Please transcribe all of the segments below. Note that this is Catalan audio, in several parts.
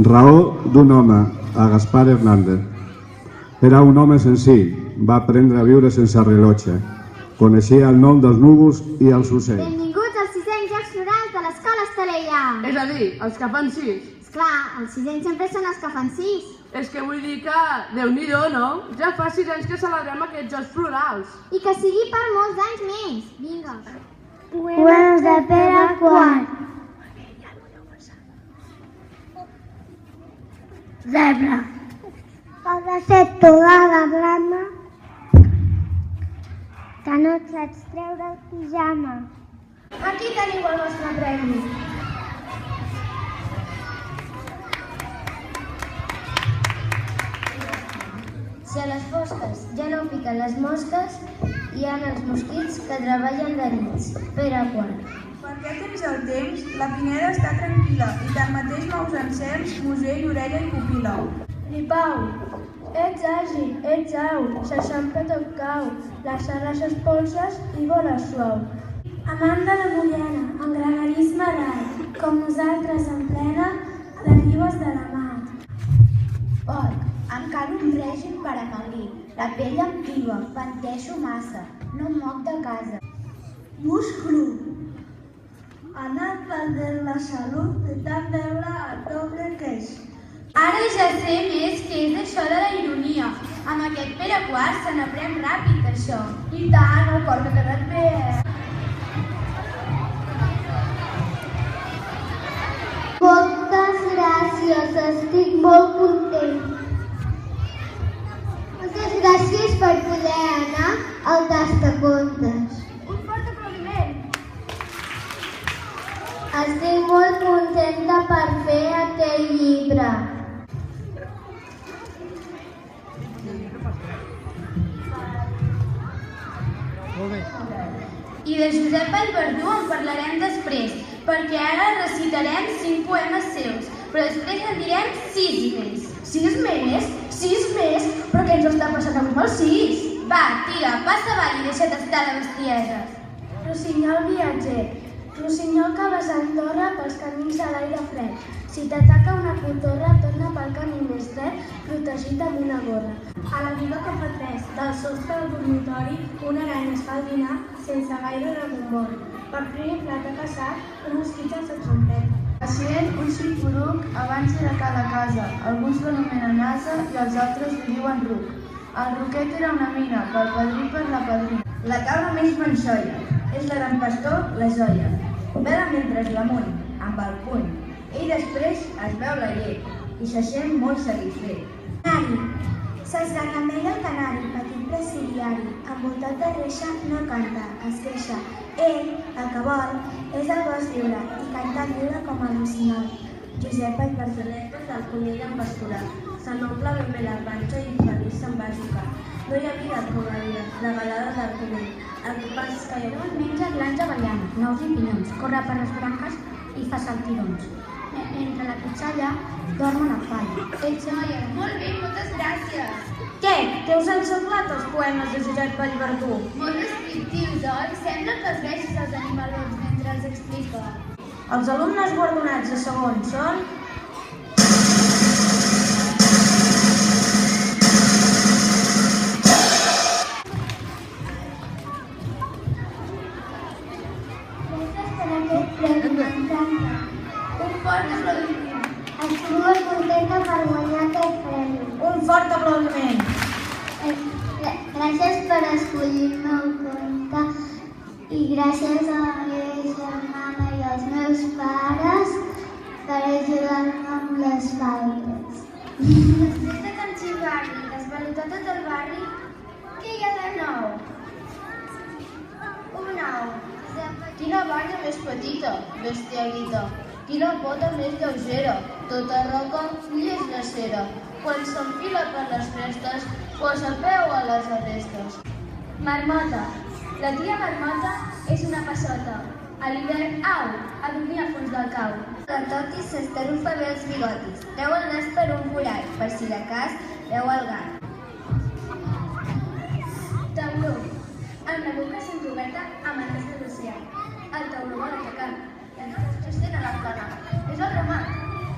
Raó d'un home, a Gaspar Hernández. Era un home senzill, va aprendre a viure sense rellotge. Coneixia el nom dels núvols i els ocells. Benvinguts als 6 anys explorants de l'escola Estalella. És a dir, els que fan 6. Esclar, els 6 anys sempre són els que fan 6. És que vull dir que, Déu-n'hi-do, no? Ja fa 6 anys que celebrem aquests Jocs Florals. I que sigui per molts anys més. Vinga. Poemes de Pere Quart. Zebra. Ha de ser tolada blana que no et saps treure el pijama. Aquí teniu el vostre premi. Si a les fosques ja no piquen les mosques, hi ha els mosquits que treballen de nits. Pere Quart. Perquè temps al temps, la Pineda està tranquil·la i tanmateix mous encerts, musell, orella i pupil·la. Gripau, ets àgil, ets au, s'eixampa tot cau, les serres espolses i vola suau. Amanda de Mollena, en granarisme rai, com nosaltres en plena, les ribes de la mar. Porc, encara un règim per amagrir. La pell em priva, penteixo massa, no em moc de casa. Musclo. Anar perdent la salut de tant veure el doble que és. Ara ja sé més què és això de la ironia. Amb aquest Pere Quart se n'aprèn ràpid, això. I tant, el cor m'ha quedat bé, Moltes gràcies, estic molt content. Moltes gràcies per poder anar al Tastacontes. Un fort aplaudiment. Estic molt contenta per fer aquell llibre. I de Josep Vallverdú en parlarem després, perquè ara recitarem 5 poemes seus, però després en direm 6 més. 6 més? 6 més? Però què ens està passant amb els 6? Va, tira, passa avall i deixa't estar de bestieses. Rossinyol viatger, rossinyol que vas a Andorra pels camins de l'aire fred. Si t'ataca una cotorra, torna pel camí més dret, protegit amb una gorra. A la vida que fa 3, del sostre del dormitori, una aranya es fa el dinar sense gaire rebombori. Per primer plat ha caçat, un mosquit al trompet. Pacient, un xic-poruc abans era cada casa. Alguns l'anomenen asa i els altres li diuen ruc. El ruquet era una mina, pel padrí per la padrina. La cabra més manxoia, és la gran pastor, la joia. Vela mentre l'amunt, amb el puny. Ell després es veu la llet i se sent molt satisfet. Canari. S'esgargamella el canari, petit presidiari, envoltat de reixa, no canta, es queixa. Ell, el que vol, és el bosc lliure i canta lliure com el rossinyol. Josep Vallverdú del conill en pasturar. Se n'omple ben bé la panxa i feliç se'n va jugar. No hi havia provaria, la galada del conill. El que passa és que llavors Menja glans avellana, nous i pinyons, corre per les branques i fa saltirons. Mentre la cuchalla dorm una palla. Ets noia, molt bé, moltes gràcies. Què? Què us han semblat els poemes de Josep Vallverdú? Molt descriptius, oi? Sembla que els vegis els animalons mentre els explica. Els alumnes guardonats de segon són... Gràcies per aquest premi, m'encanta. Un fort aplaudiment. Estic molt contenta per guanyar aquest premi. Un fort aplaudiment. Gràcies per escollir-me el conte i gràcies a la meva germana i als meus pares per ajudar-me amb les faltes. Després de Can Xivarri, les velototes del barri, què hi ha de nou? Un ou. Quina banya més petita, bestialita. Quina pota més lleugera, tota roca, fulles de cera. Quan s'enfila per les crestes, posa peu a les arestes. Marmota. La tia Marmota és una passota. A l'hivern, au, a dormir al fons del cau. La Toti s'estarufa bé els bigotis. Treu el nas per un forat, per si de cas veu el gat. Tauró. Amb la boca s'entroberta amb el de l'oceà. El tauró vol atacar. I entonces tenen la plana. És el ramat.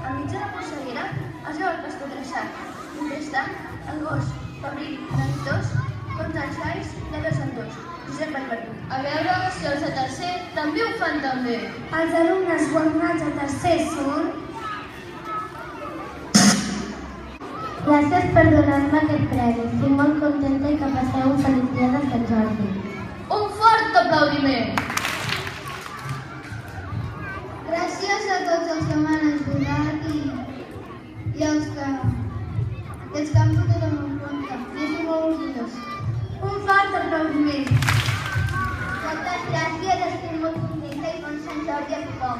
Enmig de la polseguera es veu el pastor traçat. Mentrestant, el gos, febrer, neguitós, compta els galls de dos en dos. Josep Vallverdú. A veure si els de tercer també ho fan també. Els alumnes guardonats a tercer són... Gràcies per donar-me aquest premi. Estic molt contenta i que passeu un feliç dia de Sant Jordi. Un fort aplaudiment! Gràcies a tots els que m'han ajudat i els que han fotut el meu compte. I estic molt orgullós. Un fort aplaudiment. Moltes gràcies, estic molt contenta i bon Sant Jordi a tothom.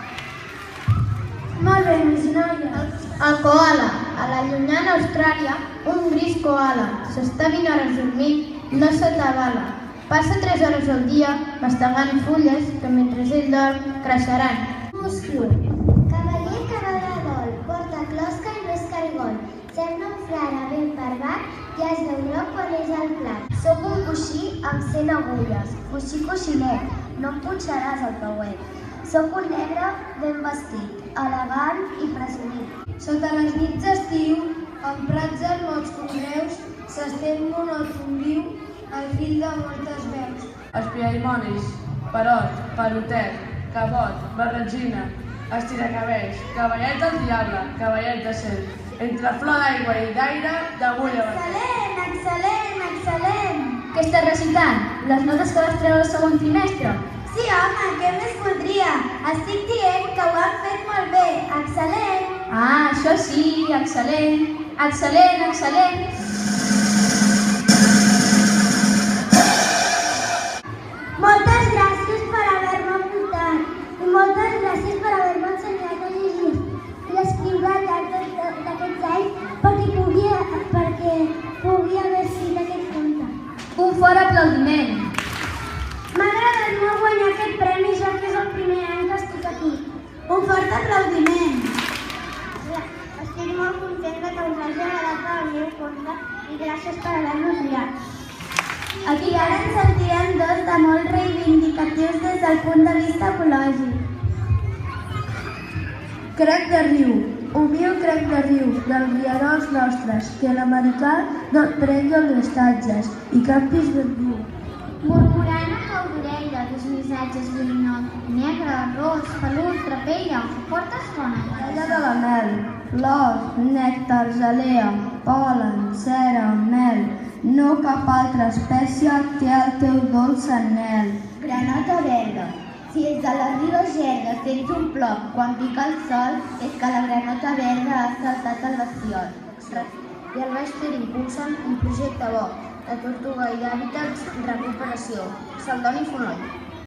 Molt bé, més noies. El koala. A la llunyana Austràlia, un gris koala s'està 20 hores dormint, no s'atabala. Passa 3 hores al dia mastegant fulles que mentre ell dorm creixeran. Musclo. Cavaller cavallador, porta closca i no és cargol. Sembla un frare ben barbat i es veu groc quan és al plat. Soc un coixí amb 100 agulles. Coixí coixinet, no em punxaràs el pauet. Soc un negre ben vestit, elegant i presumit. Sota les nits d'estiu, en prats ermots conreus, s'estén monòton viu el fil de moltes veus. Espiaimonis, perot, pelotet, cabot, barretgina, estiracabells, cavallet del diable, cavallet de cel. Entre flor d'aigua i d'aire, d'agulla a Excel·lent, excel·lent, excel·lent! Què estàs recitant? Les notes que vas treure al segon trimestre? Sí, home, què més voldria? Estic dient que ho han fet molt bé. Excel·lent! Ah, això sí, excel·lent, excel·lent, excel·lent. Moltes gràcies per haver-me apuntat i moltes gràcies per haver-me ensenyat a llegir i escriure al llarg d'aquests anys perquè pugui haver escrit aquest conte. Un fort aplaudiment. M'ha agradat molt guanyar aquest premi, ja que és el primer any que estic aquí. Un fort aplaudiment. Estic molt contenta que us hagi agradat el meu conte i gràcies per haver-me triat. Aquí ara ens sentirem dos de molt reivindicatius des del punt de vista ecològic. Crec de riu, humil crec de riu, dels rierols nostres, que l'americà no et prengui els estatges i campis ben viu. Murmurant a cau d'orella dos missatges lluminós. Negre, ros, pelut, trapella, portes bona. Ella de la mel, flors, nèctar, gelea, pol·len, cera, mel, no cap altra espècie té el teu dolç anhel. Granota verda. Si des de les ribes llargues tens un plop quan pica el sol, és que la granota verda ha saltat al bestiol. I el Bèstir impulsen un projecte bo de tortuga i d'hàbitats recuperació. Saldoni Fonoll.